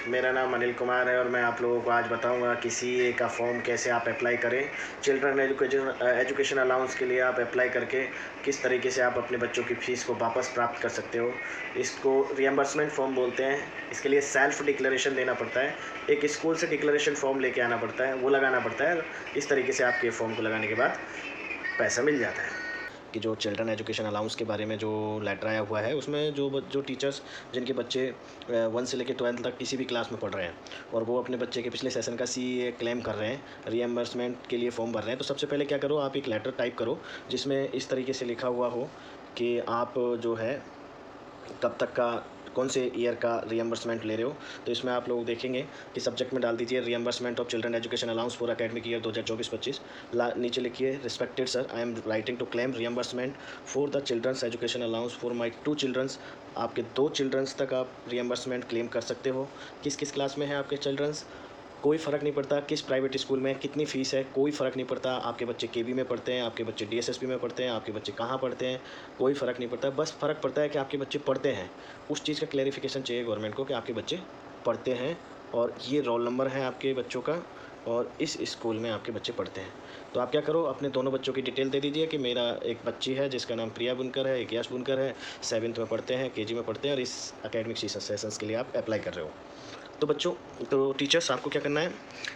मेरा नाम अनिल कुमार है और मैं आप लोगों को आज बताऊंगा कि सीए का फॉर्म कैसे आप अप्लाई करें। चिल्ड्रन एजुकेशन अलाउंस के लिए आप अप्लाई करके किस तरीके से आप अपने बच्चों की फ़ीस को वापस प्राप्त कर सकते हो। इसको रियम्बर्समेंट फॉर्म बोलते हैं। इसके लिए सेल्फ डिक्लेरेशन देना पड़ता है। एक स्कूल से डिक्लेरेशन फॉर्म लेके आना पड़ता है, वो लगाना पड़ता है। इस तरीके से आपके फॉर्म को लगाने के बाद पैसा मिल जाता है। कि जो चिल्ड्रन एजुकेशन अलाउंस के बारे में जो लेटर आया हुआ है, उसमें जो टीचर्स जिनके बच्चे 1 से लेकर 12 तक किसी भी क्लास में पढ़ रहे हैं और वो अपने बच्चे के पिछले सेशन का सीए क्लेम कर रहे हैं, रियम्बर्समेंट के लिए फॉर्म भर रहे हैं, तो सबसे पहले क्या करो, आप एक लेटर टाइप करो जिसमें इस तरीके से लिखा हुआ हो कि आप जो है कब तक का, कौन से ईयर का रियम्बर्समेंट ले रहे हो। तो इसमें आप लोग देखेंगे कि सब्जेक्ट में डाल दीजिए reimbursement of children education allowance for academic year 2024-25। नीचे लिखिए respected sir, I am writing to claim reimbursement for the children's education allowance for my 2 childrens. आपके 2 चिल्ड्रंस तक आप रियम्बर्समेंट क्लेम कर सकते हो। किस किस क्लास में है आपके चिल्ड्रंस, कोई फ़र्क नहीं पड़ता किस प्राइवेट स्कूल में कितनी फ़ीस है, कोई फ़र्क नहीं पड़ता। आपके बच्चे केवी में पढ़ते हैं, आपके बच्चे डीएसएसपी में पढ़ते हैं, आपके बच्चे कहाँ पढ़ते हैं, कोई फ़र्क नहीं पड़ता। बस फ़र्क पड़ता है कि आपके बच्चे पढ़ते हैं। उस चीज़ का क्लैरिफिकेशन चाहिए गवर्नमेंट को कि आपके बच्चे पढ़ते हैं और ये रोल नंबर है आपके बच्चों का और इस स्कूल में आपके बच्चे पढ़ते हैं। तो आप क्या करो, अपने दोनों बच्चों की डिटेल दे दीजिए कि मेरा एक बच्ची है जिसका नाम प्रिया बुनकर है, एक यश बुनकर है, 7th में पढ़ते हैं, केजी में पढ़ते हैं और इस एकेडमिक सेशंस के लिए आप अप्लाई कर रहे हो। तो बच्चों, तो टीचर्स आपको क्या करना है,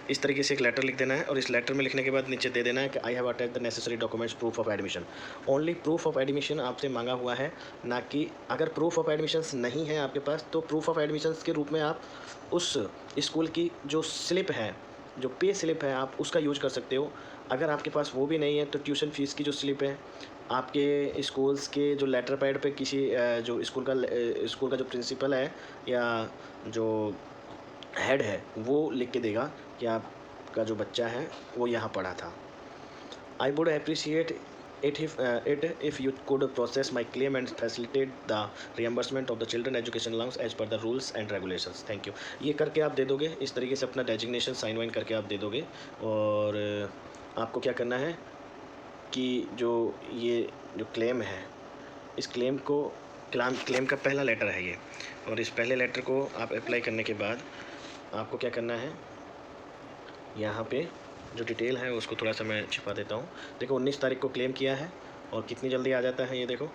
इस तरीके से एक लेटर लिख देना है और इस लेटर में लिखने के बाद नीचे दे देना है कि I have attached the necessary documents proof of admission. Only proof of admission आपसे मांगा हुआ है, ना कि अगर प्रूफ ऑफ एडमिशन्स नहीं है आपके पास तो प्रूफ ऑफ एडमिशन्स के रूप में आप उस स्कूल की जो स्लिप है, जो पे स्लिप है, आप उसका यूज कर सकते हो। अगर आपके पास वो भी नहीं है तो ट्यूशन फ़ीस की जो स्लिप है, आपके स्कूल्स के जो लेटर पैड पे किसी जो स्कूल का जो प्रिंसिपल है या जो हेड है वो लिख के देगा कि आपका जो बच्चा है वो यहाँ पढ़ा था। I would appreciate if you could process my claim and facilitate the reimbursement of the children education allowance as per the rules and regulations. Thank you। ये करके आप दे दोगे, इस तरीके से अपना डेजिग्नेशन साइन वाइन करके आप दे दोगे। और आपको क्या करना है कि ये जो क्लेम है, इस क्लेम का पहला लेटर है ये, और इस पहले लेटर को आप अप्लाई करने के बाद आपको क्या करना है, यहाँ पे जो डिटेल है उसको थोड़ा सा मैं छिपा देता हूँ। देखो 19 तारीख को क्लेम किया है और कितनी जल्दी आ जाता है ये देखो।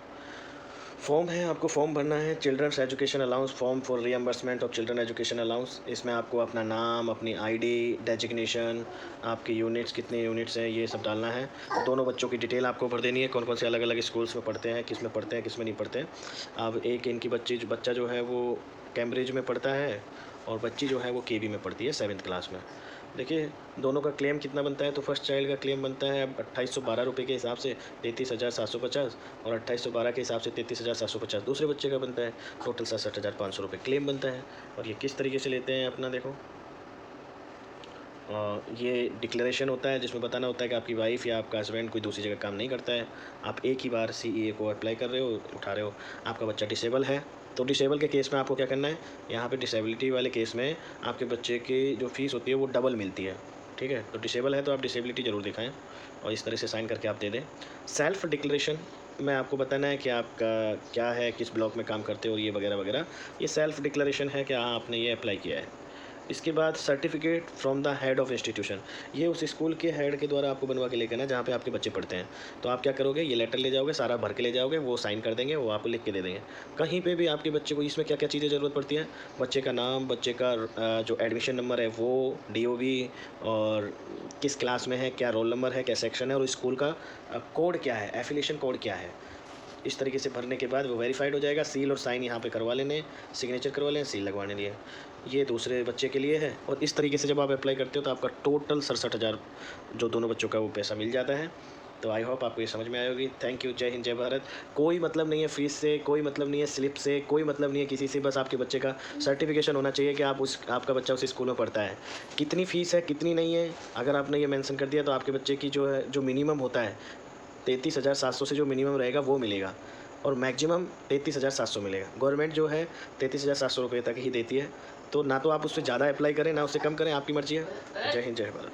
फॉर्म है, आपको फॉर्म भरना है, children's education allowance form for reimbursement of children education allowance. इसमें आपको अपना नाम, अपनी आईडी, डेजिग्नेशन, आपके यूनिट्स कितने यूनिट्स हैं ये सब डालना है। दोनों बच्चों की डिटेल आपको भर देनी है, कौन कौन से अलग अलग स्कूल्स में पढ़ते हैं, किस में पढ़ते हैं, किस में नहीं पढ़ते हैं। अब एक इनकी बच्चा जो है वो कैम्ब्रिज में पढ़ता है और बच्ची जो है वो केवी में पढ़ती है 7th क्लास में। देखिए दोनों का क्लेम कितना बनता है, तो फर्स्ट चाइल्ड का क्लेम बनता है 2812 रुपये के हिसाब से 33,750 और 2812 के हिसाब से 33,750। दूसरे बच्चे का बनता है टोटल 67,500 रुपये क्लेम बनता है। और ये किस तरीके से लेते हैं अपना देखो, ये डिक्लेरेशन होता है जिसमें बताना होता है कि आपकी वाइफ या आपका हस्बैंड कोई दूसरी जगह काम नहीं करता है, आप एक ही बार सीए को अप्लाई कर रहे हो, उठा रहे हो। आपका बच्चा डिसेबल है तो डिसेबल के केस में आपको क्या करना है, यहाँ पे डिसेबिलिटी वाले केस में आपके बच्चे की जो फ़ीस होती है वो डबल मिलती है। ठीक है, तो डिसेबल है तो आप डिसेबिलिटी ज़रूर दिखाएं और इस तरह से साइन करके आप दे दें। सेल्फ डिक्लेरेशन में आपको बताना है कि आपका क्या है, किस ब्लॉक में काम करते हो, ये वगैरह वगैरह। ये सेल्फ डिक्लेरेशन है कि हाँ आपने ये अप्लाई किया है। इसके बाद certificate from the head of institution, ये उस स्कूल के हेड के द्वारा आपको बनवा के लेकर ना जहाँ पे आपके बच्चे पढ़ते हैं। तो आप क्या करोगे, ये लेटर ले जाओगे, सारा भर के ले जाओगे, वो साइन कर देंगे, वो आपको लिख के दे देंगे। कहीं पे भी आपके बच्चे को इसमें क्या क्या चीज़ें ज़रूरत पड़ती है, बच्चे का नाम, बच्चे का जो एडमिशन नंबर है वो, डीओबी, और किस क्लास में है, क्या रोल नंबर है, क्या सेक्शन है, और स्कूल का कोड क्या है, एफिलिएशन कोड क्या है। इस तरीके से भरने के बाद वो वेरीफाइड हो जाएगा। सील और साइन यहाँ पे करवा लेने, सिग्नेचर करवा लें, सील लगवाने लिए। ये दूसरे बच्चे के लिए है। और इस तरीके से जब आप अप्लाई करते हो तो आपका टोटल 67,000 जो दोनों बच्चों का वो पैसा मिल जाता है। तो आई होप आपको ये समझ में आई होगी। Thank you. जय हिंद, जय भारत। कोई मतलब नहीं है फ़ीस से, कोई मतलब नहीं है स्लिप से, कोई मतलब नहीं है किसी से, बस आपके बच्चे का सर्टिफिकेशन होना चाहिए कि आपका बच्चा उस स्कूल में पढ़ता है। कितनी फ़ीस है, कितनी नहीं है, अगर आपने ये मेंशन कर दिया तो आपके बच्चे की जो है, जो मिनिमम होता है 33,700 से जो मिनिमम रहेगा वो मिलेगा और मैक्सिमम 33,700 मिलेगा। गवर्नमेंट जो है 33,700 रुपये तक ही देती है। तो ना तो आप उससे ज़्यादा अप्लाई करें, ना उससे कम करें, आपकी मर्ज़ी है। जय हिंद, जय भारत।